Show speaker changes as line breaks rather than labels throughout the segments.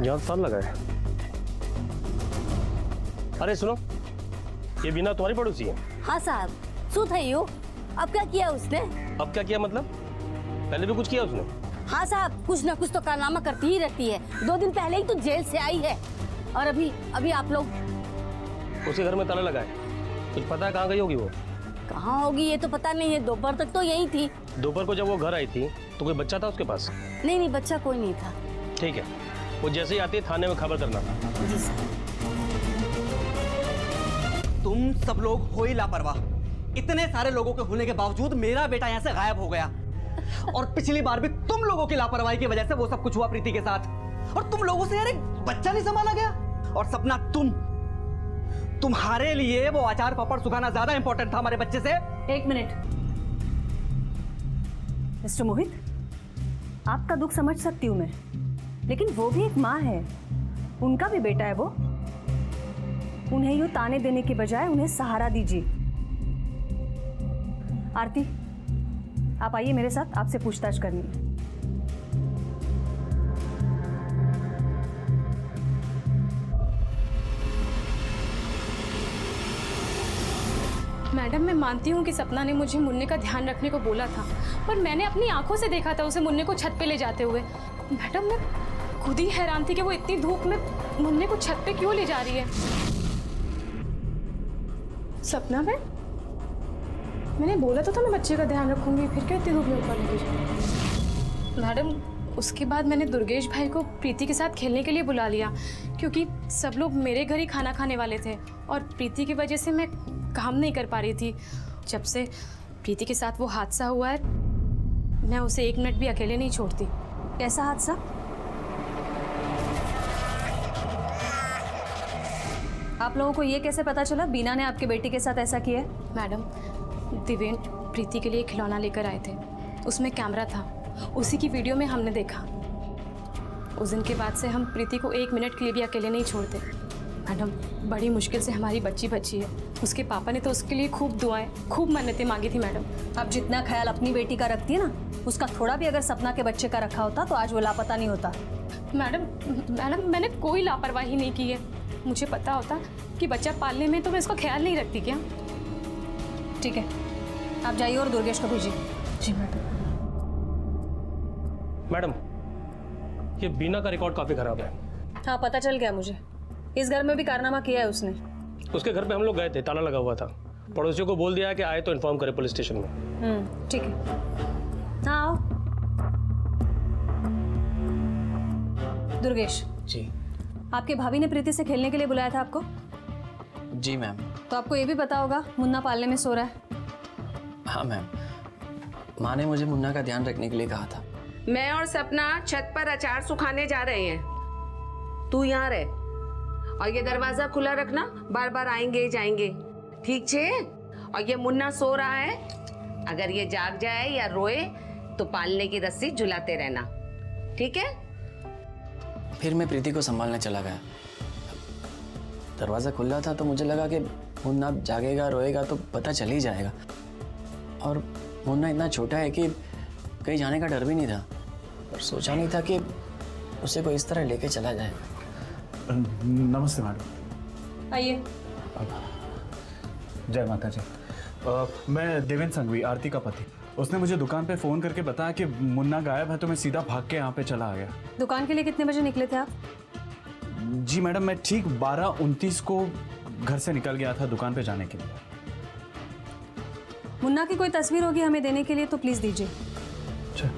यहाँ साल लगा है। अरे सुनो, ये बीना तुम्हारी पड़ोसी है?
हाँ साहब, શું થયું? अब क्या किया उसने?
अब क्या किया मतलब? पहले भी कुछ किया उसने?
हाँ साहब, कुछ ना कुछ तो कारनामा करती ही रहती है। 2 दिन पहले ही तो जेल से आई है और अभी आप लोग।
उसके घर में ताला लगा है, कुछ पता है कहाँ गई होगी वो?
कहाँ होगी ये तो पता नहीं है, दोपहर तक तो यही थी।
दोपहर को जब वो घर आई थी तो कोई बच्चा था उसके पास?
नहीं, बच्चा कोई नहीं था।
ठीक है, वो जैसे ही आती है थाने में खबर करना।
जी सर।
तुम सब लोग हो ही लापरवाह। इतने सारे लोगों के होने के बावजूद मेरा बेटा यहाँ से गायब हो गया। और पिछली बार भी तुम लोगों की लापरवाही की वजह से वो सब कुछ हुआ प्रीति के साथ। और तुम लोगों से यार एक बच्चा नहीं संभाला गया। और सपना, तुम्हारे लिए वो अचार पापड़ सुखाना ज्यादा इंपॉर्टेंट था हमारे बच्चे से।
1 मिनट मिस्टर मोहित, आपका दुख समझ सकती हूँ मैं, लेकिन वो भी एक माँ है, उनका भी बेटा है वो। उन्हें यूं ताने देने के बजाय उन्हें सहारा दीजिए। आरती, आप आइए मेरे साथ, आपसे पूछताछ करनी है।
मैडम, मैं मानती हूँ कि सपना ने मुझे मुन्ने का ध्यान रखने को बोला था, पर मैंने अपनी आंखों से देखा था उसे मुन्ने को छत पे ले जाते हुए। मैडम, मैं खुद ही हैरान थी कि वो इतनी धूप में मुन्ने को छत पे क्यों ले जा रही है। सपना मैंने बोला तो था मैं बच्चे का ध्यान रखूंगी, फिर क्या इतनी धूप में ऊपर लेके जाऊँ। मैडम, उसके बाद मैंने दुर्गेश भाई को प्रीति के साथ खेलने के लिए बुला लिया, क्योंकि सब लोग मेरे घर ही खाना खाने वाले थे और प्रीति की वजह से मैं काम नहीं कर पा रही थी। जब से प्रीति के साथ वो हादसा हुआ है, मैं उसे 1 मिनट भी अकेले नहीं छोड़ती।
कैसा हादसा? आप लोगों को ये कैसे पता चला बीना ने आपके बेटी के साथ ऐसा किया है?
मैडम, दिवेन प्रीति के लिए खिलौना लेकर आए थे, उसमें कैमरा था, उसी की वीडियो में हमने देखा। उस दिन के बाद से हम प्रीति को 1 मिनट के लिए भी अकेले नहीं छोड़ते। मैडम, बड़ी मुश्किल से हमारी बच्ची बची है। उसके पापा ने तो उसके लिए खूब दुआएं, खूब मन्नतें मांगी थी। मैडम,
आप जितना ख्याल अपनी बेटी का रखती है ना, उसका थोड़ा भी अगर सपना के बच्चे का रखा होता तो आज वो लापता नहीं होता।
मैडम, मैंने कोई लापरवाही नहीं की है। मुझे पता होता कि बच्चा पालने में तो मैं इसका ख्याल नहीं रखती क्या?
ठीक है, आप जाइए और दुर्गेश को भेजिए।
जी मैडम।
मैडम, ये बीना का रिकॉर्ड काफी खराब है।
हाँ, पता चल गया मुझे। इस घर में भी कारनामा किया है उसने।
उसके घर पे हम लोग गए थे, ताला लगा हुआ था। पड़ोसियों को बोल दिया है कि आए तो इन्फॉर्म करे पुलिस स्टेशन में।
ठीक है, हाँ आओ। दुर्गेश
जी।
आपके भाभी ने प्रीति से खेलने के लिए बुलाया था आपको?
जी मैम।
तो आपको ये भी पता होगा मुन्ना पालने में सो रहा है।
हाँ मैम, माँ ने मुझे मुन्ना का ध्यान रखने के लिए कहा था।
मैं और सपना छत पर अचार सुखाने जा रहे हैं, तू यहाँ रह और ये दरवाजा खुला रखना, बार बार आएंगे जाएंगे, ठीक छे? और ये मुन्ना सो रहा है, अगर ये जाग जाए या रोए तो पालने की रस्सी झुलाते रहना, ठीक है?
फिर मैं प्रीति को संभालने चला गया। दरवाज़ा खुला था तो मुझे लगा कि मुन्ना जागेगा रोएगा तो पता चल ही जाएगा, और मुन्ना इतना छोटा है कि कहीं जाने का डर भी नहीं था, पर सोचा नहीं था कि उसे कोई इस तरह लेके चला जाएगा।
नमस्ते मैडम।
आइए।
जय माता जी। मैं देवेंद्र संघवी, आरती का पति। उसने मुझे दुकान पे फ़ोन करके बताया कि मुन्ना गायब है, तो मैं सीधा भाग के यहाँ पे चला आ गया।
दुकान के लिए कितने बजे निकले थे आप?
जी मैडम, मैं ठीक 12:29 को घर से निकल गया था दुकान पे जाने के लिए।
मुन्ना की कोई तस्वीर होगी हमें देने के लिए तो प्लीज़ दीजिए।
अच्छा।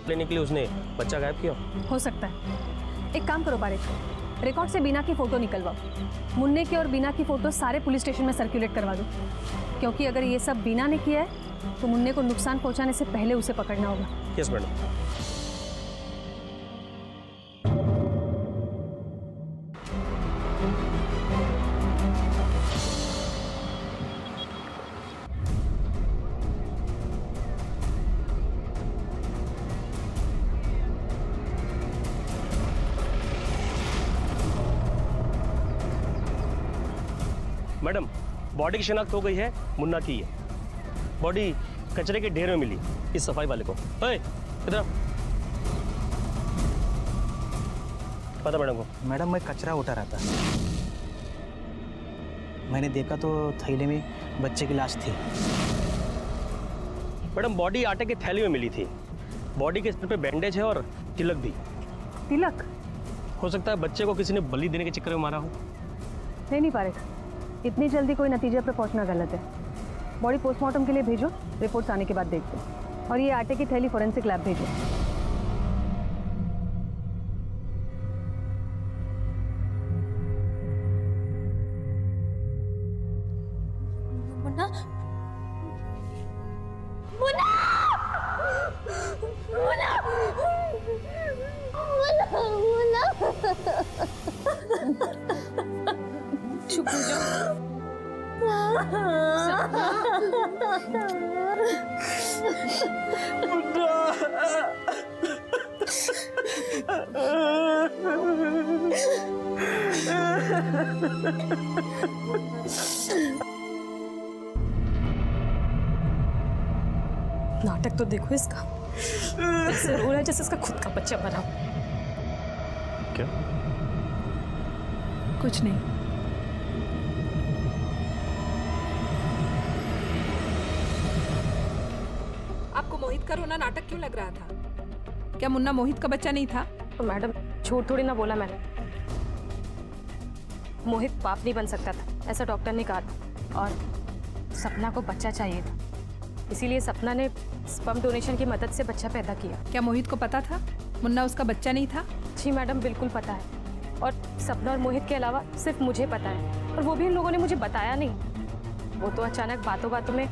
लेने के लिए उसने बच्चा गायब किया?
हो सकता है। एक काम करो पारिक, रिकॉर्ड से बीना की फ़ोटो निकलवाओ। मुन्ने की और बीना की फ़ोटो सारे पुलिस स्टेशन में सर्कुलेट करवा दो, क्योंकि अगर ये सब बीना ने किया है तो मुन्ने को नुकसान पहुंचाने से पहले उसे पकड़ना होगा।
Yes madam. मैडम, बॉडी की शिनाख्त हो गई है, मुन्ना की है। बॉडी कचरे के ढेर में मिली इस सफाई वाले को। ओए, इधर पता मैडम को?
मैडम मैं कचरा उठा रहा था, मैंने देखा तो थैले में बच्चे की लाश थी।
मैडम बॉडी आटे की थैली में मिली थी। बॉडी के सिर पे बैंडेज है और तिलक भी।
तिलक?
हो सकता है बच्चे को किसी ने बलि देने के चक्कर में मारा हो।
नहीं पारेख, इतनी जल्दी कोई नतीजे पर पहुंचना गलत है। बॉडी पोस्टमार्टम के लिए भेजो, रिपोर्ट्स आने के बाद देखते हैं। और ये आटे की थैली फॉरेंसिक लैब भेजो।
मुन्ना, मुन्ना, मुन्ना, मुन्ना, मुन्ना।
चुप हो जाओ। नाटक तो देखो इसका, ऐसे रो रहा है जैसे इसका खुद का बच्चा मरा।
क्या?
कुछ नहीं।
आपको मोहित का रोना नाटक क्यों लग रहा था? क्या मुन्ना मोहित का बच्चा नहीं था?
तो मैडम झूठ थोड़ी ना बोला मैंने। मोहित पाप नहीं बन सकता था, ऐसा डॉक्टर ने कहा था। और सपना को बच्चा चाहिए था, इसीलिए सपना ने स्पर्म डोनेशन की मदद से बच्चा पैदा किया।
क्या मोहित को पता था मुन्ना उसका बच्चा नहीं था?
जी मैडम, बिल्कुल पता है। और सपना और मोहित के अलावा सिर्फ मुझे पता है, और वो भी इन लोगों ने मुझे बताया नहीं। वो तो अचानक बातों बातों में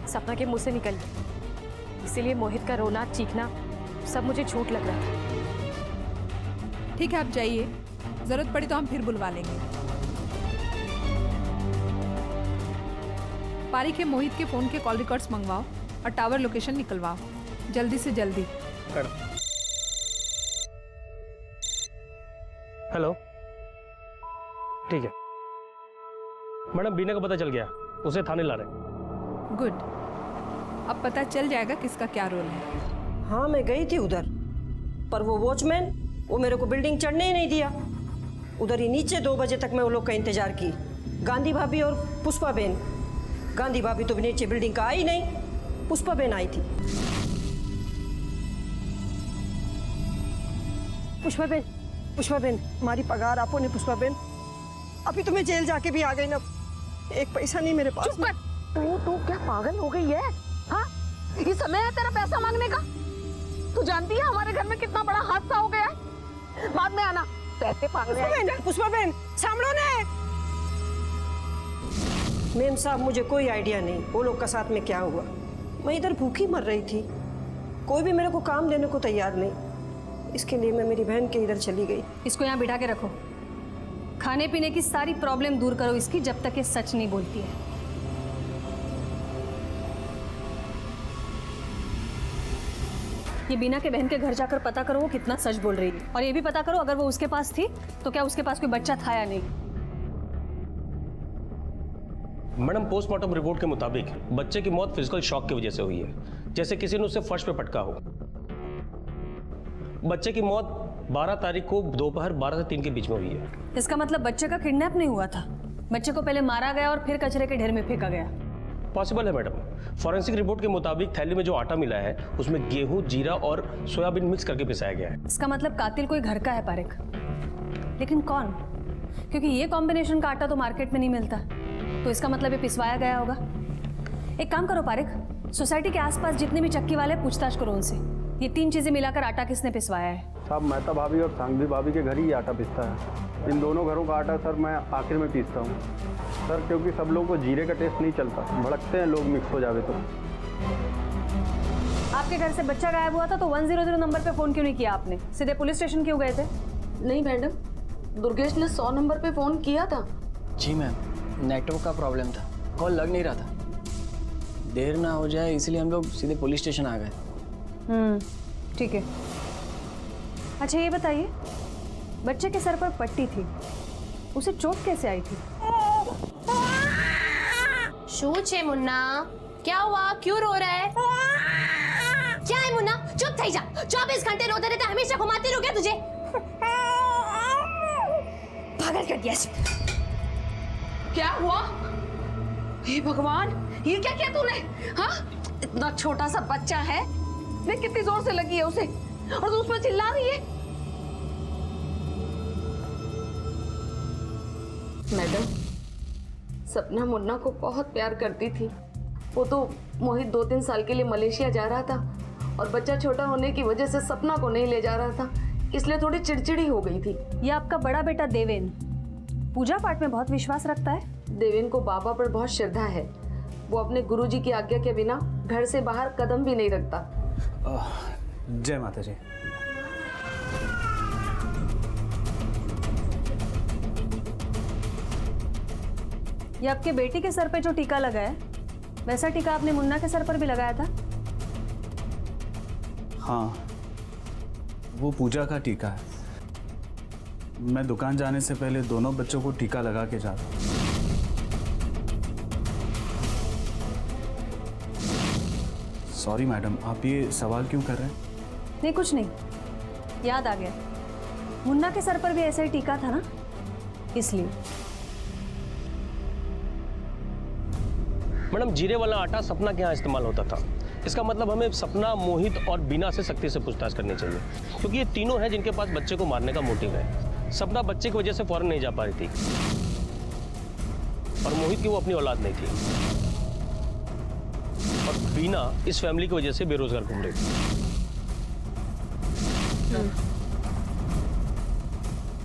सपना के मुंह से निकल गई। इसीलिए मोहित का रोना, चीखना सब मुझे झूठ लग रहा था।
ठीक है, आप जाइए, जरूरत पड़ी तो हम फिर बुलवा लेंगे। पारिक है, मोहित के फोन के कॉल रिकॉर्ड्स मंगवाओ और टावर लोकेशन निकलवाओ, जल्दी से जल्दी।
हेलो, ठीक है मैडम, बीना का पता चल गया, उसे थाने ला रहे।
गुड, अब पता चल जाएगा किसका क्या रोल है।
हाँ, मैं गई थी उधर, पर वो वॉचमैन वो मेरे को बिल्डिंग चढ़ने ही नहीं दिया। उधर ही नीचे 2 बजे तक मैं वो लोग का इंतजार की, गांधी भाभी और पुष्पा बेन। गांधी भाभी तो नीचे बिल्डिंग का आई नहीं, पुष्पा बेन आई थी। पुष्पा बेन हमारी पगार आपो ने। पुष्पा बेन, अभी तो मैं जेल जाके भी आ गई ना, एक पैसा नहीं मेरे पास।
चुप कर। तू क्या पागल हो गई है? हाँ, ये समय है तेरा पैसा मांगने का? तू जानती है हमारे घर में कितना बड़ा हादसा हो गया है? बाद में आना, पैसे मांगने।
पुष्पा बेन सामने ने। मेम साहब, मुझे कोई आइडिया नहीं वो लोग का साथ में क्या हुआ। मैं इधर भूखी मर रही थी, कोई भी मेरे को काम देने को तैयार नहीं। इसके लिए मैं मेरी बहन के इधर चली गई।
इसको यहाँ बिठा के रखो, खाने पीने की सारी प्रॉब्लम दूर करो इसकी, जब तक ये सच नहीं बोलती है। ये बीना के बहन के घर जाकर पता करो वो कितना सच बोल रही है, और ये भी पता करो अगर वो उसके पास थी तो क्या उसके पास कोई बच्चा था या नहीं।
मैडम, पोस्टमार्टम रिपोर्ट के मुताबिक बच्चे की मौत फिजिकल शॉक की वजह से हुई है, जैसे किसी ने उसे फर्श पे पटका हो। बच्चे की मौत 12 तारीख को दोपहर 12 से 3 के बीच में हुई है।
इसका मतलब बच्चे का किडनैप नहीं हुआ था, बच्चे को पहले मारा गया और फिर कचरे के ढेर में फेंका गया।
पॉसिबल है मैडम। फॉरेंसिक रिपोर्ट के मुताबिक थैली में जो आटा मिला है उसमें गेहूं, जीरा और सोयाबीन मिक्स करके पिसाया गया है।
इसका मतलब कातिल कोई घर का है पारिक, लेकिन कौन? क्योंकि ये कॉम्बिनेशन का आटा तो मार्केट में नहीं मिलता, तो इसका मतलब ये पिसवाया गया होगा। एक काम करो पारिक, सोसाइटी के आसपास जितने भी चक्की वाले पूछताछ करो उनसे, ये 3 चीजें मिलाकर आटा किसने पिसवाया है।
साहब, मेहता भाभी और सांघवी भाभी के घर ही आटा पिसता है। इन दोनों घरों का आटा सर मैं आखिर में पीसता हूँ सर, क्योंकि सब लोगों को जीरे का टेस्ट नहीं चलता, भड़कते हैं लोग मिक्स हो जावे तो।
आपके घर से बच्चा गायब हुआ था तो 100 नंबर पे फोन क्यों नहीं किया आपने? सीधे पुलिस स्टेशन क्यों गए थे?
नहीं मैडम, दुर्गेश ने 100 नंबर पे फोन किया था।
जी मैम, नेटवर्क का प्रॉब्लम था, कॉल लग नहीं रहा था। देर ना हो जाए इसलिए हम लोग सीधे पुलिस स्टेशन आ गए।
ठीक है। अच्छा ये बताइए, बच्चे के सर पर पट्टी थी, उसे चोट कैसे आई थी?
શું છે મુન્ના? क्या हुआ? क्यों रो रहा है? क्या है मुन्ना? चुप થઈ जा। 24 घंटे रोते रहते, हमेशा घुमाती रहूं क्या तुझे?
पागल कर दिया इसे।
क्या हुआ? हे भगवान, ये क्या किया तूने? हाँ, इतना छोटा सा बच्चा है, देख कितनी जोर से लगी है उसे, और तू उस पर चिल्ला रही है। मैडम, सपना मुन्ना को बहुत प्यार करती थी। वो तो मोहित 2-3 साल के लिए मलेशिया जा रहा था और बच्चा छोटा होने की वजह से सपना को नहीं ले जा रहा था, इसलिए थोड़ी चिड़चिड़ी हो गई थी।
ये आपका बड़ा बेटा देवेन पूजा पाठ में बहुत विश्वास रखता है।
देवेन को बाबा पर बहुत श्रद्धा है। वो अपने गुरुजी की आज्ञा के बिना घर से बाहर कदम भी नहीं रखता।
जय माता जी।
ये आपके बेटी के सर पे जो टीका लगा है, वैसा टीका आपने मुन्ना के सर पर भी लगाया था?
हाँ, वो पूजा का टीका है। मैं दुकान जाने से पहले दोनों बच्चों को टीका लगा के जाता हूँ। सॉरी मैडम, आप ये सवाल क्यों कर रहे हैं?
नहीं, कुछ नहीं, याद आ गया। मुन्ना के सर पर भी ऐसा ही टीका था ना, इसलिए।
मैडम, जीरे वाला आटा सपना के यहाँ इस्तेमाल होता था। इसका मतलब हमें सपना, मोहित और बीना से सख्ती से पूछताछ करनी चाहिए, क्योंकि ये तीनों हैं जिनके पास बच्चे को मारने का मोटिव है। सपना बच्चे की वजह से फौरन नहीं जा पा रही थी, और मोहित की वो अपनी औलाद नहीं थी, और बीना इस फैमिली की वजह से बेरोजगार घूम रही थी।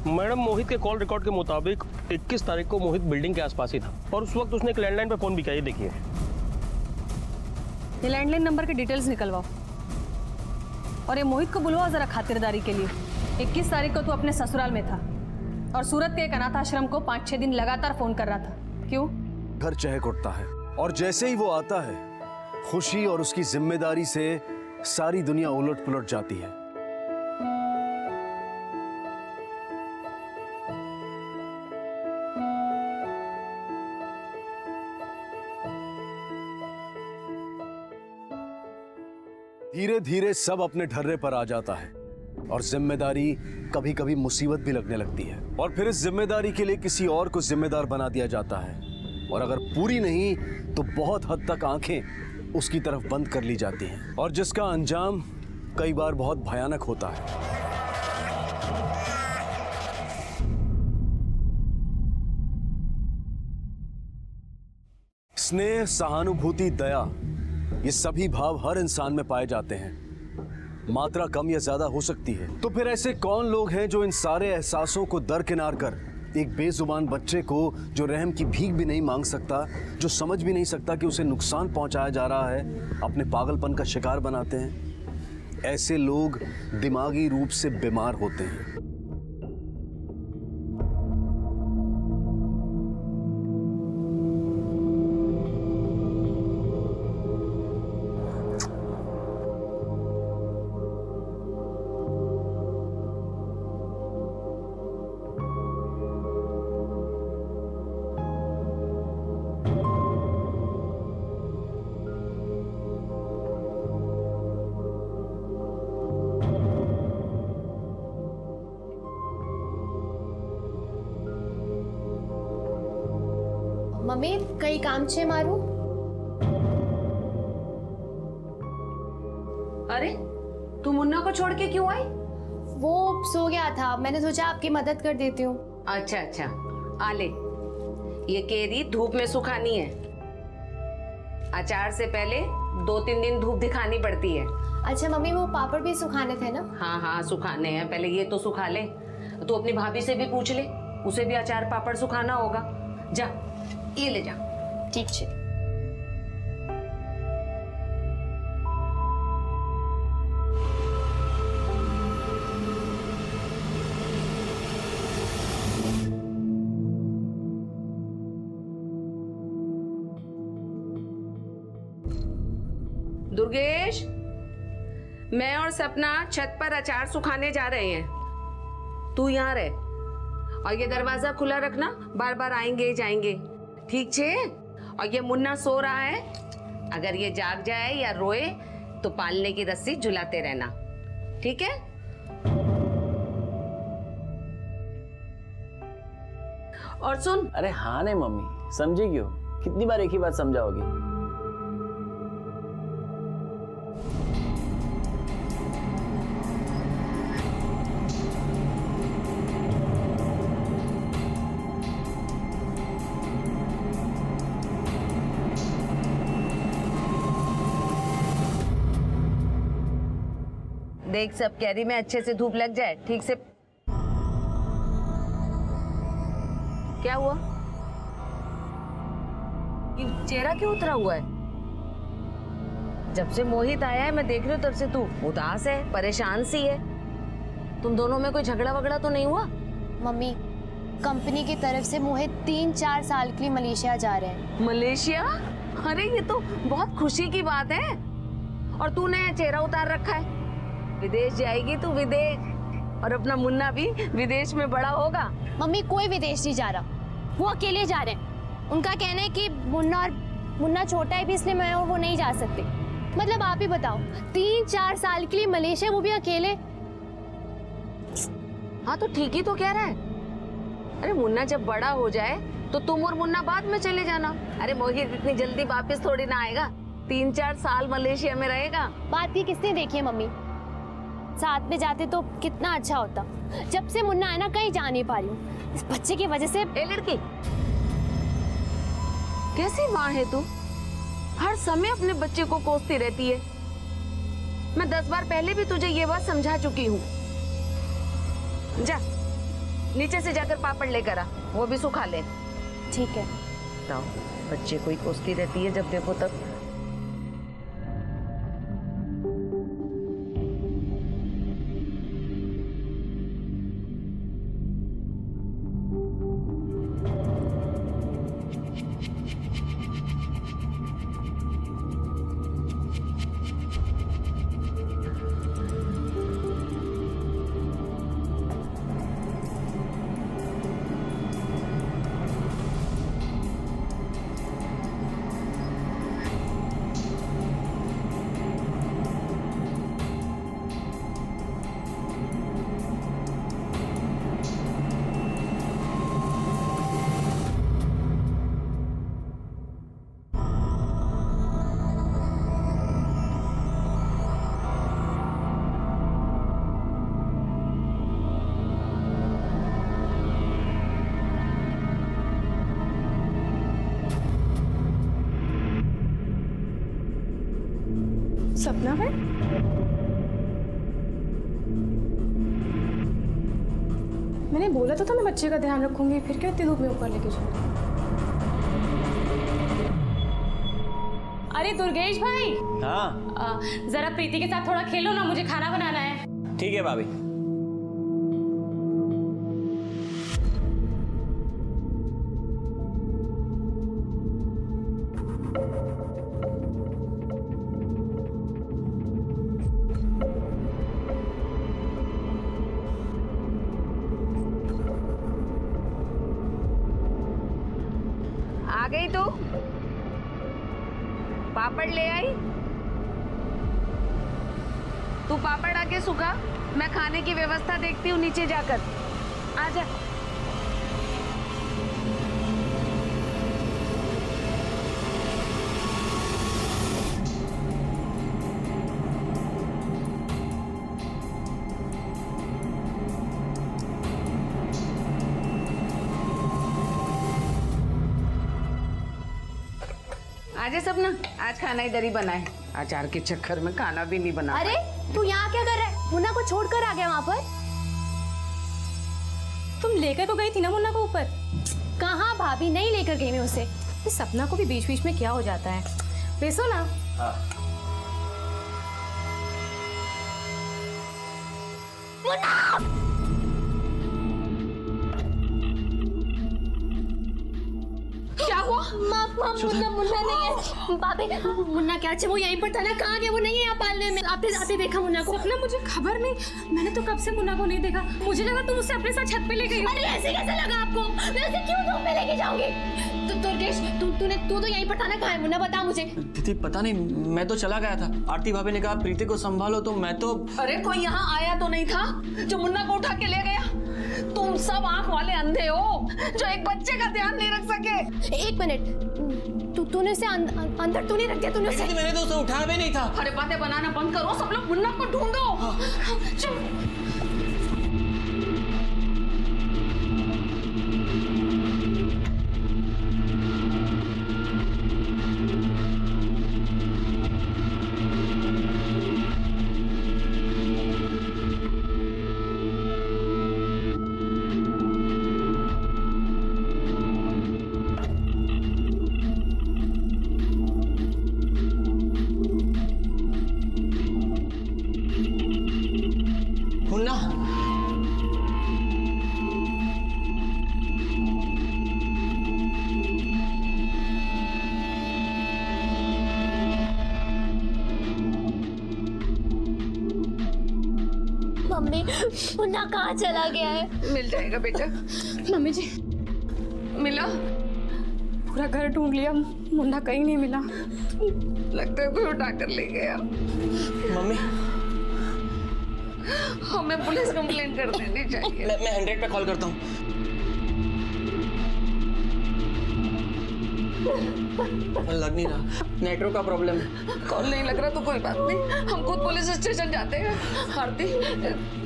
मैडम, मोहित के कॉल रिकॉर्ड के मुताबिक 21 तारीख को मोहित बिल्डिंग के आसपास ही था, और उस वक्त उसने एक लैंडलाइन पर फोन भी किया। ये देखिए,
ये लैंडलाइन नंबर के डिटेल्स निकलवाओ, और ये मोहित को बुलवाओ जरा खातिरदारी के लिए। 21 तारीख को तू अपने ससुराल में था और सूरत के एक अनाथ आश्रम को 5-6 दिन लगातार फोन कर रहा था। क्यों?
घर चहक उठता है, और जैसे ही वो आता है, खुशी और उसकी जिम्मेदारी से सारी दुनिया उलट पुलट जाती है। धीरे धीरे सब अपने ढर्रे पर आ जाता है, और जिम्मेदारी कभी कभी मुसीबत भी लगने लगती है, और फिर इस जिम्मेदारी के लिए किसी और को जिम्मेदार बना दिया जाता है, और अगर पूरी नहीं तो बहुत हद तक आंखें उसकी तरफ बंद कर ली जाती हैं, और जिसका अंजाम कई बार बहुत भयानक होता है। स्नेह, सहानुभूति, दया, ये सभी भाव हर इंसान में पाए जाते हैं। मात्रा कम या ज्यादा हो सकती है। तो फिर ऐसे कौन लोग हैं जो इन सारे एहसासों को दरकिनार कर एक बेजुबान बच्चे को, जो रहम की भीख भी नहीं मांग सकता, जो समझ भी नहीं सकता कि उसे नुकसान पहुंचाया जा रहा है, अपने पागलपन का शिकार बनाते हैं? ऐसे लोग दिमागी रूप से बीमार होते हैं।
मम्मी, कई काम छे मारू?
अरे, तू मुन्ना को छोड़ के क्यों आई?
वो सो गया था, मैंने सोचा आपकी मदद कर देती हूँ।
अच्छा अच्छा, आ ले। ये केरी धूप में सुखानी है। अचार से पहले 2-3 दिन धूप दिखानी पड़ती है।
अच्छा मम्मी, वो पापड़ भी सुखाने थे ना?
हाँ हाँ, सुखाने हैं। पहले ये तो सुखा ले। तो अपनी भाभी से भी पूछ ले, उसे भी अचार पापड़ सुखाना होगा। जा, ये ले जा।
ठीक है।
दुर्गेश, मैं और सपना छत पर अचार सुखाने जा रहे हैं। तू यहाँ रह, और ये दरवाजा खुला रखना, बार बार आएंगे जाएंगे, ठीक छे? और ये मुन्ना सो रहा है, अगर ये जाग जाए या रोए तो पालने की रस्सी झुलाते रहना, ठीक है? और सुन,
अरे हाँ नहीं मम्मी, समझी क्यों? कितनी बार एक ही बात समझाओगी?
देख सब कैरी में अच्छे से धूप लग जाए, ठीक से। क्या हुआ? ये चेहरा क्यों उतरा हुआ है? जब से मोहित आया है मैं देख रही हूँ तब से तू उदास है, परेशान सी है। तुम दोनों में कोई झगड़ा वगड़ा तो नहीं हुआ?
मम्मी, कंपनी की तरफ से मोहित 3-4 साल के लिए मलेशिया जा रहे हैं।
मलेशिया? अरे ये तो बहुत खुशी की बात है। और तूने चेहरा उतार रखा है, विदेश जाएगी तू, विदेश। और अपना मुन्ना भी विदेश में बड़ा होगा।
मम्मी, कोई विदेश नहीं जा रहा, वो अकेले जा रहे हैं। उनका कहना है कि मुन्ना छोटा है भी, इसलिए मैं और वो नहीं जा सकते। मतलब आप ही बताओ, 3-4 साल के लिए मलेशिया, वो भी अकेले।
हाँ तो ठीक ही तो कह रहा है। अरे मुन्ना जब बड़ा हो जाए तो तुम और मुन्ना बाद में चले जाना। अरे मोहित इतनी जल्दी वापस थोड़ी ना आएगा, 3-4 साल मलेशिया में रहेगा।
बात की किसने देखी है मम्मी? साथ में जाते तो कितना अच्छा होता। जब से मुन्ना है ना, कहीं जा नहीं पा रही हूँ इस बच्चे की वजह से।
ए लड़की, कैसी माँ है तू? हर समय अपने बच्चे को कोसती रहती है। मैं 10 बार पहले भी तुझे ये बात समझा चुकी हूँ। जा नीचे से जाकर पापड़ लेकर आ, वो भी सुखा ले।
ठीक है।
बताओ, बच्चे को ही कोसती रहती है जब देखो तब।
सपना है? मैंने बोला तो था मैं बच्चे का ध्यान रखूंगी, फिर क्यों इतनी धूप में ऊपर लेके जाऊँ? अरे दुर्गेश भाई,
हाँ
जरा प्रीति के साथ थोड़ा खेलो ना, मुझे खाना बनाना है।
ठीक है भाभी।
आ गई तू? पापड़ ले आई? तू पापड़ आके सुखा, मैं खाने की व्यवस्था देखती हूँ नीचे जाकर। आजा। आजा सपना, आज खाना इधर ही बना है। अचार के चक्कर में खाना भी नहीं बना।
अरे तू यहाँ क्या कर रहा है? मुन्ना को छोड़कर आ गया वहाँ पर। तुम लेकर तो गई थी ना मुन्ना को ऊपर। कहाँ भाभी, नहीं लेकर गई मैं उसे। इस सपना को भी बीच बीच में क्या हो जाता है। बेसो ना।
हाँ।
मुन्ना!
क्या हुआ?
मुन्ना नहीं है। भाभी, मुन्ना क्या वो यहीं पर था ना, कहाँ गया? वो नहीं है यहाँ पालने में। आपने देखा मुन्ना को?
सपना, मुझे खबर नहीं, मैंने तो कब से मुन्ना को नहीं देखा। मुझे लगा तुम उसे अपने साथ छत पे ले गई।
अरे ऐसे कैसे लगा आपको? मैं उसे क्यों धूप में लेके जाऊंगी? दुर्गेश, तू तो यहीं पर था ना, कहाँ है मुन्ना? बता मुझे।
दीदी पता नहीं, मैं तो चला गया था। आरती भाभी ने कहा प्रीति को संभालो, तो मैं तो।
अरे कोई यहाँ आया तो नहीं था जो मुन्ना को उठा के ले गया? तुम सब आंख वाले अंधे हो जो एक बच्चे का ध्यान नहीं रख सके।
एक मिनट, तूने उसे अंदर तो नहीं रख दिया? तूने उसे
मैंने तो उसे उठाया भी नहीं था।
अरे बातें बनाना बंद करो, सब लोग मुन्ना को ढूंढो। चल।
मुन्ना,
मम्मी, मुन्ना कहाँ चला गया है?
मिल जाएगा बेटा।
मम्मी जी,
मिला?
पूरा घर ढूंढ लिया, मुन्ना कहीं नहीं मिला।
लगता है कोई उठा कर ले गया।
मम्मी,
हमें पुलिस कंप्लेंट कर देनी चाहिए।
मैं 100 पे कॉल करता हूँ। लग नहीं रहा, नेटवर्क का प्रॉब्लम है।
कॉल नहीं लग रहा तो कोई बात नहीं, हम खुद पुलिस स्टेशन जाते हैं। आरती,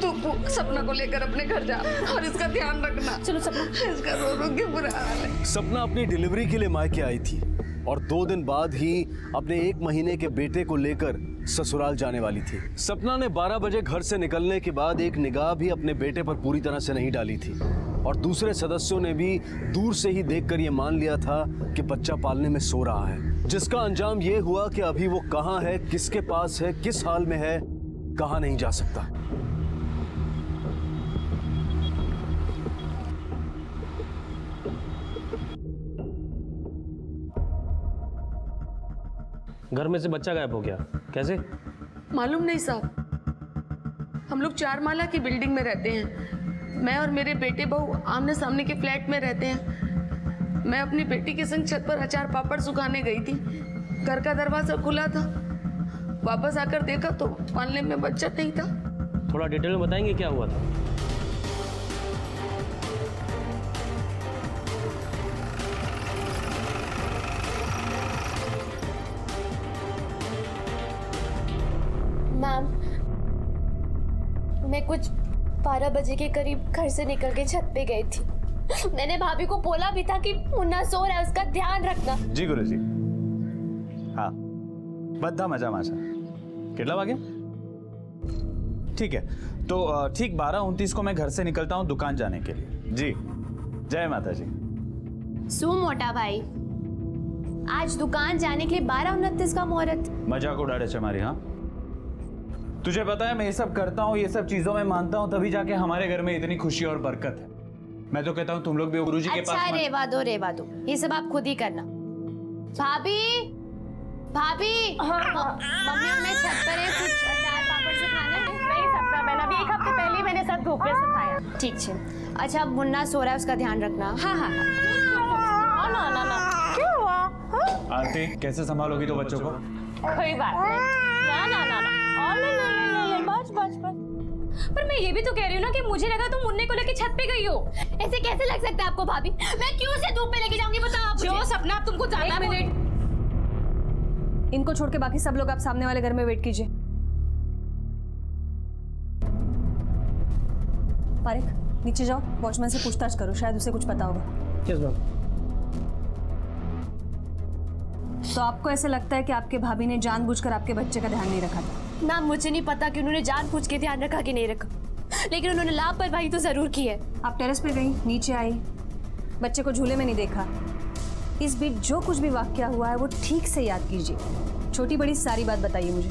तू सपना को लेकर अपने घर जा और इसका ध्यान रखना।
चलो सपना।
इसका रो रो के बुरा हाल है।
सपना अपनी डिलीवरी के लिए मायके आई थी और 2 दिन बाद ही अपने 1 महीने के बेटे को लेकर ससुराल जाने वाली थी। सपना ने 12 बजे घर से निकलने के बाद एक निगाह भी अपने बेटे पर पूरी तरह से नहीं डाली थी और दूसरे सदस्यों ने भी दूर से ही देखकर यह मान लिया था कि बच्चा पालने में सो रहा है, जिसका अंजाम यह हुआ कि अभी वो कहाँ है, किसके पास है, किस हाल में है, कहाँ नहीं जा सकता।
घर में से बच्चा गायब हो गया, कैसे?
मालूम नहीं साहब, हम लोग 4 माला की बिल्डिंग में रहते हैं। मैं और मेरे बेटे बहू आमने सामने के फ्लैट में रहते हैं। मैं अपनी बेटी के संग छत पर अचार पापड़ सुखाने गई थी। घर का दरवाजा खुला था, वापस आकर देखा तो पालने में बच्चा नहीं था।
थोड़ा डिटेल में बताएंगे क्या हुआ था?
मैम, मैं कुछ 12 बजे के करीब घर से निकल के छत पे गई थी। मैंने भाभी को बोला भी था कि मुन्ना सो रहा है, उसका ध्यान रखना।
जी गुरुजी। हाँ, बद्धा मजा माशा। कितना वागे? ठीक है, तो ठीक 12:29 को मैं घर से निकलता हूँ दुकान जाने के लिए। जी, जय माता जी।
सु मोटा भाई, आज दुकान जाने के लिए 12:29 का मुहूर्त।
मजाक उड़ा रहे हमारी। हाँ, तुझे पता है मैं ये सब करता हूँ, ये सब चीजों में मानता हूँ, तभी जाके हमारे घर में इतनी खुशी और बरकत है। मैं तो कहता हूँ तुम लोग भी गुरुजी के पास।
अच्छा, रेवा दो, ये सब आप खुद ही करना। भाभी, मम्मी हमें छत पर है, कुछ अचार पापड़ सुखाने हैं।
नहीं सपना बहन, अभी 1 हफ्ते पहले ही मैंने सब धूप में सुखाया।
ठीक है। अच्छा, मुन्ना सो रहा है, उसका ध्यान रखना।
हाँ। ना। क्या हुआ?
आरती, कैसे संभालोगी तो बच्चों को?
कोई बात नहीं। ना। बस। पर मैं ये भी तो कह रही हूँ ना कि मुझे लगा तुम मुन्ने को लेके छत पे गई हो।
ऐसे कैसे लग सकता है आपको भाभी? मैं क्यों उसे धूप पे लेके जाऊंगी, बताओ आप।
जो सपना, अब तुमको ज्यादा
इनको छोड़ के बाकी सब लोग आप सामने वाले घर में वेट कीजिए। पारिक, नीचे जाओ, वॉचमैन से पूछताछ करो, शायद उसे कुछ पता होगा।
Yes ma'am.
तो आपको ऐसे लगता है कि आपके भाभी ने जानबूझकर आपके बच्चे का ध्यान नहीं रखा था?
ना, मुझे नहीं पता कि उन्होंने जानबूझ के ध्यान रखा कि नहीं रखा, लेकिन उन्होंने लापरवाही तो जरूर की है।
आप टेरेस पे गई, नीचे आई, बच्चे को झूले में नहीं देखा। इस बीच जो कुछ भी वाकया हुआ है वो ठीक से याद कीजिए, छोटी बड़ी सारी बात बताइए मुझे।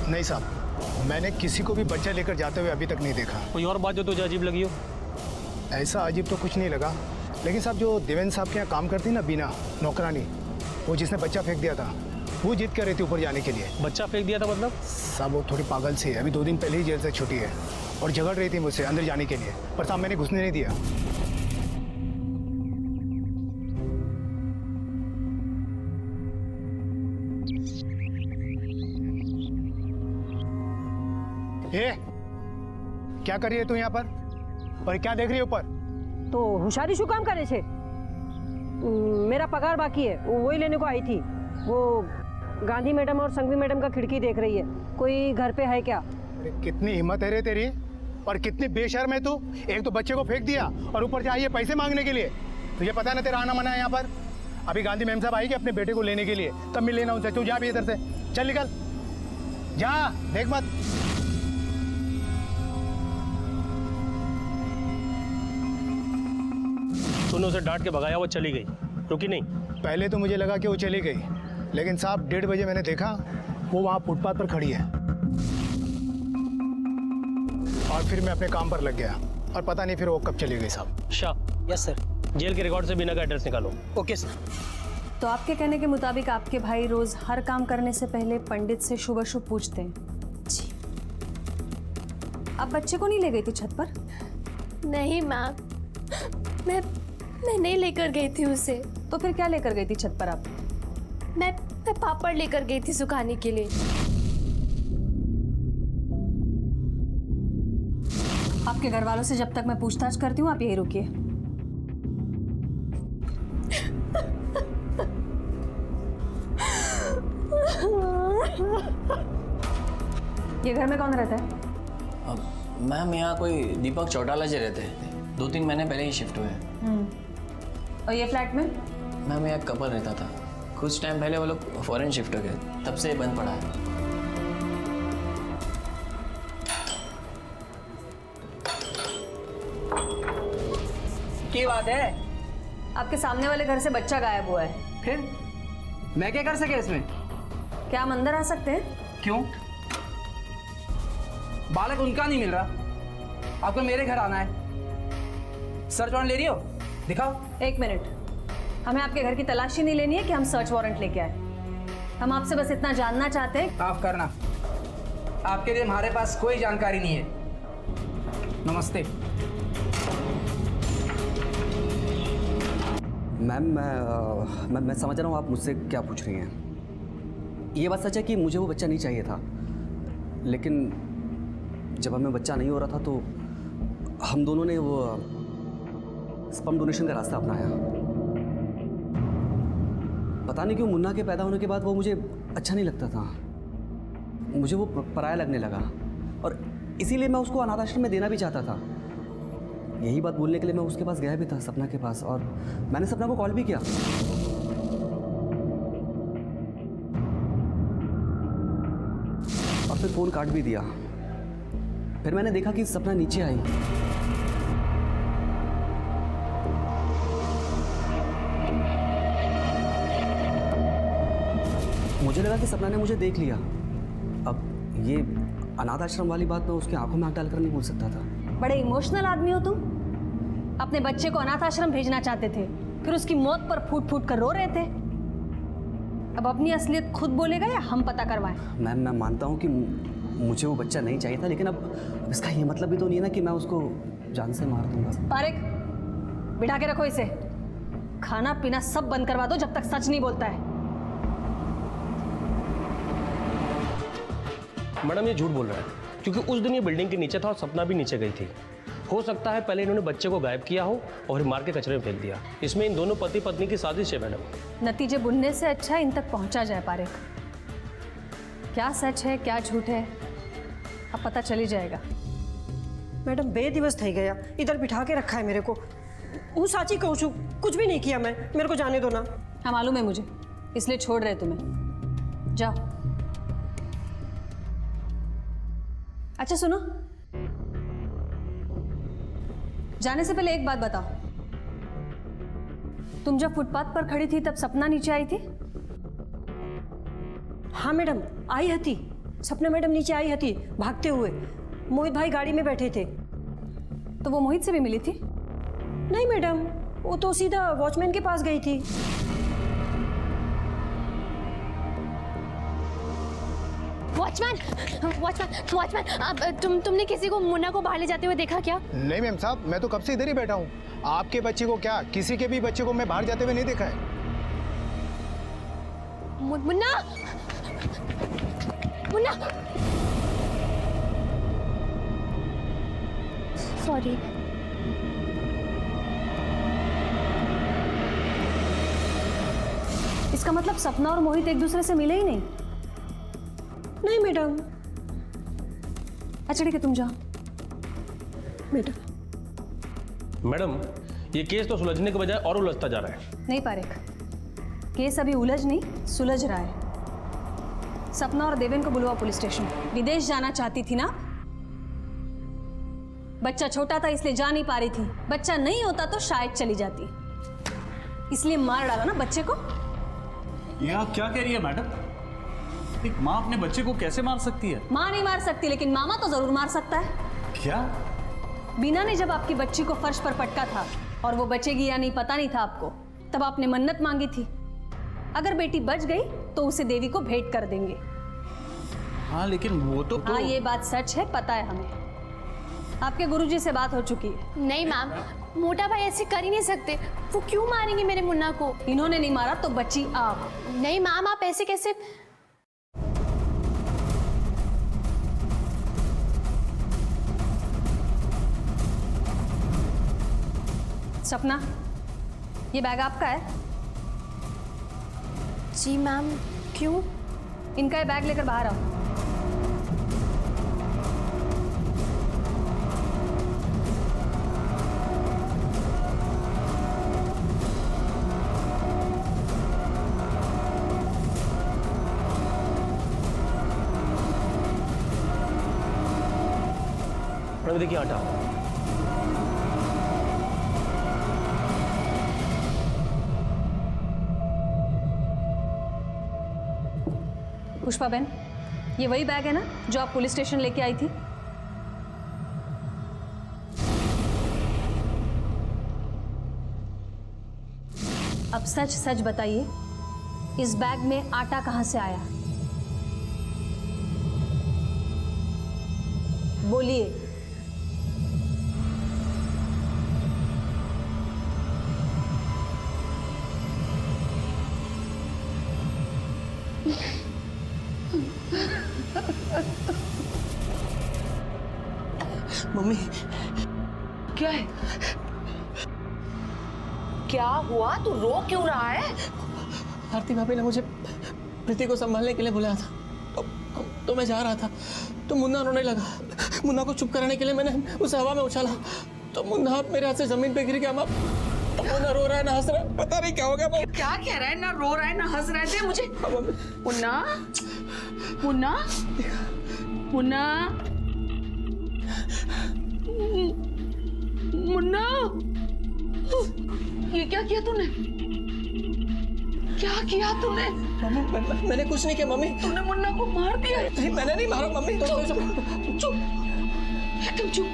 नहीं साहब, मैंने किसी को भी बच्चा लेकर जाते हुए अभी तक नहीं देखा।
कोई और बात जो तुझे अजीब लगी हो?
ऐसा अजीब तो कुछ नहीं लगा, लेकिन साहब जो देवेंद्र साहब के यहाँ काम करती ना बीना नौकरानी, वो जिसने बच्चा फेंक दिया था, वो जिद कर रही थी ऊपर जाने के लिए।
बच्चा फेंक दिया था मतलब?
साहब वो थोड़ी पागल सी है, अभी 2 दिन पहले ही जेल से छुट्टी है और झगड़ रही थी मुझसे अंदर जाने के लिए, पर साहब मैंने घुसने नहीं दिया। क्या कर रही है तू यहाँ पर? और क्या देख रही है ऊपर?
तो होशियारी शू काम करे छे? मेरा पगार बाकी है, वही लेने को आई थी। वो गांधी मैडम और संघवी मैडम का खिड़की देख रही है। कोई घर पे है क्या?
अरे कितनी हिम्मत है रे तेरी, और कितनी बेशर्म है तू। एक तो बच्चे को फेंक दिया और ऊपर से आई है पैसे मांगने के लिए। तुझे पता है ना तेरा आना मना है यहाँ पर। अभी गांधी मैम साहब आएगी अपने बेटे को लेने के लिए, तब मिल लेना उनसे। तू जा भी इधर से, चल निकल जा, देख मत।
तूने उसे डांट के भगाया, वो चली गई, रुकी नहीं।
पहले तो मुझे लगा कि वो चली गई, लेकिन साहब 1:30 बजे मैंने देखा वो वहाँ फुटपाथ पर खड़ी है। और फिर मैं अपने काम पर लग गया और पता नहीं फिर वो कब चली गई साहब।
Shah,
yes sir.
जेल के रिकॉर्ड से बीना का एड्रेस निकालो।
Okay sir.
तो आपके कहने के मुताबिक आपके भाई रोज हर काम करने से पहले पंडित से शुभ अशुभ पूछते हैं।
जी।
अब बच्चे को नहीं ले गई थी छत पर?
नहीं मैम, मैं नहीं लेकर गई थी उसे।
तो फिर क्या लेकर गई थी छत पर आप?
मैं पापड़ लेकर गई थी सुखाने के लिए।
आपके घर वालों से जब तक मैं पूछताछ करती हूँ आप यही रुकिए। ये घर में कौन रहता है?
मैम यहाँ कोई दीपक चौटाला जी रहते हैं, 2-3 महीने पहले ही शिफ्ट हुए हैं।
और ये फ्लैट में?
मैम यहाँ कपल रहता था, कुछ टाइम पहले वो लोग फॉरेन शिफ्ट हो गए, तब से बंद पड़ा है।
क्या बात है?
आपके सामने वाले घर से बच्चा गायब हुआ है।
फिर मैं क्या कर सके इसमें?
क्या हम अंदर आ सकते हैं?
क्यों? बालक उनका नहीं मिल रहा, आपको मेरे घर आना है। सर्च वारंट ले रही हो? दिखाओ।
1 मिनट, हमें आपके घर की तलाशी नहीं लेनी है कि हम सर्च वारंट लेके आए। हम आपसे बस इतना जानना चाहते हैं।
माफ करना, आपके लिए हमारे पास कोई जानकारी नहीं है। नमस्ते मैम। मैं समझ रहा हूँ आप मुझसे क्या पूछ रही हैं। ये बात सच है कि मुझे वो बच्चा नहीं चाहिए था, लेकिन जब हमें बच्चा नहीं हो रहा था तो हम दोनों ने वो स्पर्म डोनेशन का रास्ता अपनाया। पता नहीं क्यों मुन्ना के पैदा होने के बाद वो मुझे अच्छा नहीं लगता था, मुझे वो पराया लगने लगा, और इसीलिए मैं उसको अनाथ आश्रम में देना भी चाहता था। यही बात बोलने के लिए मैं उसके पास गया भी था, सपना के पास, और मैंने सपना को कॉल भी किया। और फिर फ़ोन काट भी दिया। फिर मैंने देखा कि सपना नीचे आई। मुझे लगा कि सपना ने मुझे देख लिया। अब ये अनाथ आश्रम वाली बात मैं उसकी आंखों में आंख डालकर नहीं बोल सकता था।
बड़े इमोशनल आदमी हो तुम। अपने बच्चे को अनाथ आश्रम भेजना चाहते थे, फिर उसकी मौत पर फूट फूट कर रो रहे थे। अब अपनी असलियत खुद बोलेगा या हम पता करवाएं?
मैम मैं मानता हूँ कि मुझे वो बच्चा नहीं चाहिए था, लेकिन अब इसका ये मतलब भी तो नहीं है ना कि मैं उसको जान से मार दूंगा।
तारिक, बिठा के रखो इसे। खाना पीना सब बंद करवा दो जब तक सच नहीं बोलता है।
मैडम ये झूठ बोल रहा है, क्योंकि उस दिन ये बिल्डिंग के नीचे था और सपना भी नीचे गई थी। हो सकता है पहले इन्होंने बच्चे को गायब किया हो और मार के कचरे में फेंक दिया। इसमें इन दोनों पति पत्नी की साजिश है मैडम।
नतीजे बुनने से अच्छा इन तक पहुंचा जाए पारिक। क्या सच है क्या झूठ है अब पता चली जाएगा।
मैडम 2 दिवस થઈ ગયા, इधर बिठा के रखा है मेरे को। हूँ साची कहूँ छू, कुछ भी नहीं किया मैं, मेरे को जाने दो ना।
हाँ मालूम है मुझे, इसलिए छोड़ रहे तुम्हें। जाओ। अच्छा सुनो, जाने से पहले एक बात बताओ, तुम जब फुटपाथ पर खड़ी थी तब सपना नीचे आई थी?
हाँ मैडम, आई हती। सपना मैडम नीचे आई हती भागते हुए। मोहित भाई गाड़ी में बैठे थे।
तो वो मोहित से भी मिली थी?
नहीं मैडम, वो तो सीधा वॉचमैन के पास गई थी।
वॉचमैन, अब तुमने किसी को मुन्ना को बाहर ले जाते हुए देखा क्या?
नहीं मैम साहब, मैं तो कब से इधर ही बैठा हूँ। आपके बच्चे को क्या, किसी के भी बच्चे को मैं बाहर जाते हुए नहीं देखा है।
मुन्ना, मुन्ना, सॉरी।
इसका मतलब सपना और मोहित एक दूसरे से मिले ही नहीं?
नहीं मैडम।
अच्छा ठीक है, तुम जाओ।
मैडम, ये केस तो सुलझने के बजाय और उलझता जा रहा है।
नहीं पारेख, केस अभी उलझ नहीं सुलझ रहा है। सपना और देवेन को बुलवा पुलिस स्टेशन। विदेश जाना चाहती थी ना? बच्चा छोटा था इसलिए जा नहीं पा रही थी। बच्चा नहीं होता तो शायद चली जाती, इसलिए मार डाला ना बच्चे को।
ये आप क्या कह रही है मैडम? एक माँ अपने बच्चे को कैसे मार सकती है?
माँ नहीं मार सकती, लेकिन मामा तो जरूर मार सकता है।
क्या?
बीना ने जब आपकी बच्ची को फर्श पर पटका था और वो बचेगी या नहीं पता नहीं था आपको, तब आपने मन्नत मांगी थी, अगर बेटी बच गई तो उसे देवी को भेंट कर देंगे।
हाँ लेकिन वो तो
हाँ ये बात सच है, पता है हमें। आपके गुरुजी से बात हो चुकी है।
नहीं मैम, मोटा भाई ऐसे कर ही नहीं सकते। वो क्यों मारेंगे मेरे मुन्ना को?
इन्होंने नहीं मारा तो बच्ची आप।
नहीं मैम, आप ऐसे कैसे?
सपना, ये बैग आपका है?
जी मैम। क्यों?
इनका ये बैग लेकर बाहर आओ।
देखिए आटा।
पुष्पा बहन, ये वही बैग है ना जो आप पुलिस स्टेशन लेके आई थी? अब सच सच बताइए, इस बैग में आटा कहां से आया? बोलिए।
मम्मी, क्या है? क्या हुआ? तू रो क्यों रहा है?
आरती भाभी ने मुझे प्रीति को संभालने के लिए बुलाया था, तो मैं जा रहा था, तो मुन्ना रोने लगा। मुन्ना को चुप कराने के लिए मैंने उसे हवा में उछाला, तो मुन्ना मेरे हाथ से जमीन पे गिर गया। मुन्ना रो रहा है ना हंस रहा है, पता नहीं क्या हो गया।
क्या कह रहा है? ना रो रहा है ना हंस रहा है। दे मुझे। मुन्ना, मुन्ना, मुन्ना, मुन्ना, ये क्या किया तूने? क्या किया तूने?
मम्मी, मैंने कुछ नहीं किया मम्मी।
तूने मुन्ना को मार दिया?
नहीं, मैंने नहीं मारा मम्मी।
चुप, एकदम चुप।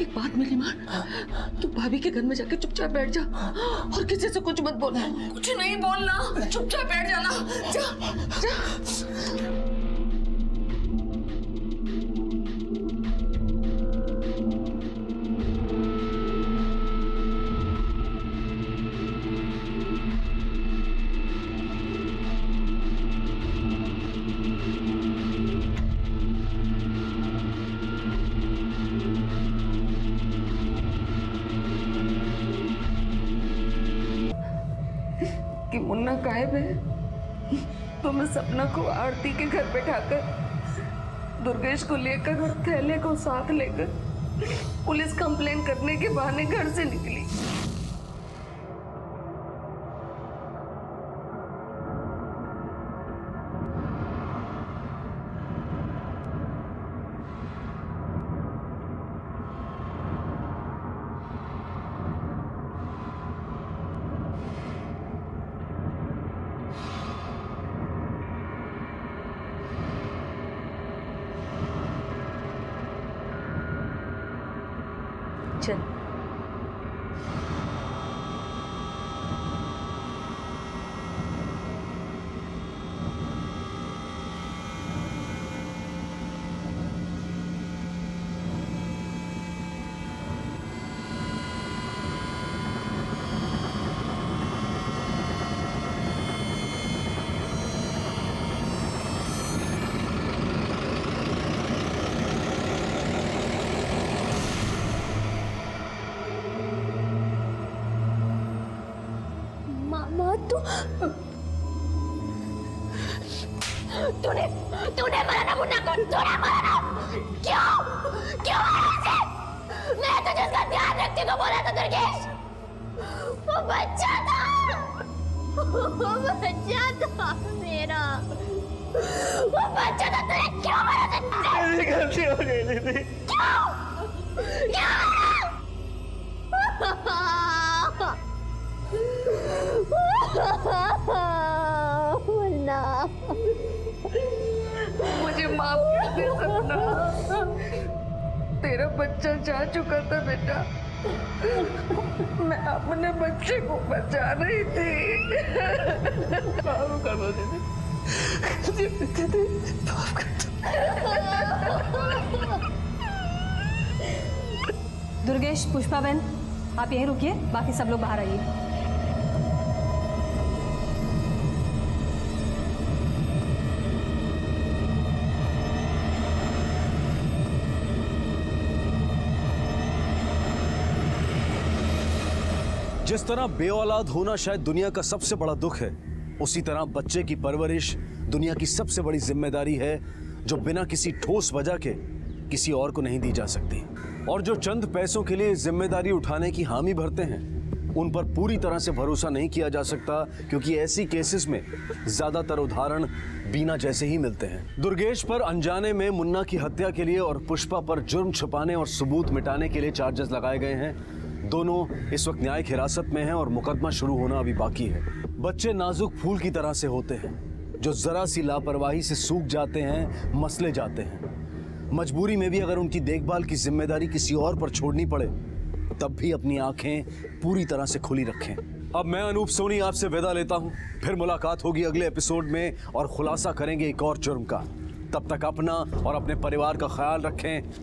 एक बात मेरी मान, तू भाभी के घर में जाके चुपचाप बैठ जा और किसी से कुछ मत बोलना। कुछ नहीं बोलना, चुपचाप बैठ जाना। जा, जा। कि मुन्ना गायब है, तो मैं सपना को आरती के घर बैठाकर दुर्गेश को लेकर और थैले को साथ लेकर पुलिस कंप्लेन करने के बहाने घर से निकली। चल।
तूने मारा ना मुन्ना को, तूने मारा ना। क्यों मारा उसे? मैं तुझे उसका ध्यान रखने को बोला था दुर्गेश। वो बच्चा था मेरा। वो बच्चा था, तूने क्यों मारा उसे?
मेरी गलती हो गई दीदी।
क्यों मुन्ना,
मुझे माफ कर दे सपना। तेरा बच्चा जा चुका था बेटा, मैं अपने बच्चे को बचा रही थी।
माफ कर दो दीदी, माफ कर दो।
दुर्गेश, पुष्पा बहन, आप यहीं रुकिए, बाकी सब लोग बाहर आइए।
जिस तरह बेऔलाद होना शायद दुनिया का सबसे बड़ा दुख है, उसी तरह बच्चे की परवरिश दुनिया की सबसे बड़ी जिम्मेदारी है, जो बिना किसी ठोस वजह के किसी और को नहीं दी जा सकती। और जो चंद पैसों के लिए जिम्मेदारी उठाने की हामी भरते हैं, उन पर पूरी तरह से भरोसा नहीं किया जा सकता, क्योंकि ऐसी केसेस में ज्यादातर उदाहरण बीना जैसे ही मिलते हैं। दुर्गेश पर अनजाने में मुन्ना की हत्या के लिए और पुष्पा पर जुर्म छुपाने और सबूत मिटाने के लिए चार्जेस लगाए गए हैं। दोनों इस वक्त न्यायिक हिरासत में हैं और मुकदमा शुरू होना अभी बाकी है। बच्चे नाजुक फूल की तरह से होते हैं, जो जरा सी लापरवाही से सूख जाते हैं, मसले जाते हैं। मजबूरी में भी अगर उनकी देखभाल की जिम्मेदारी किसी और पर छोड़नी पड़े, तब भी अपनी आंखें पूरी तरह से खुली रखें। अब मैं अनूप सोनी आपसे विदा लेता हूं। फिर मुलाकात होगी अगले एपिसोड में और खुलासा करेंगे एक और जुर्म का। तब तक अपना और अपने परिवार का ख्याल रखें।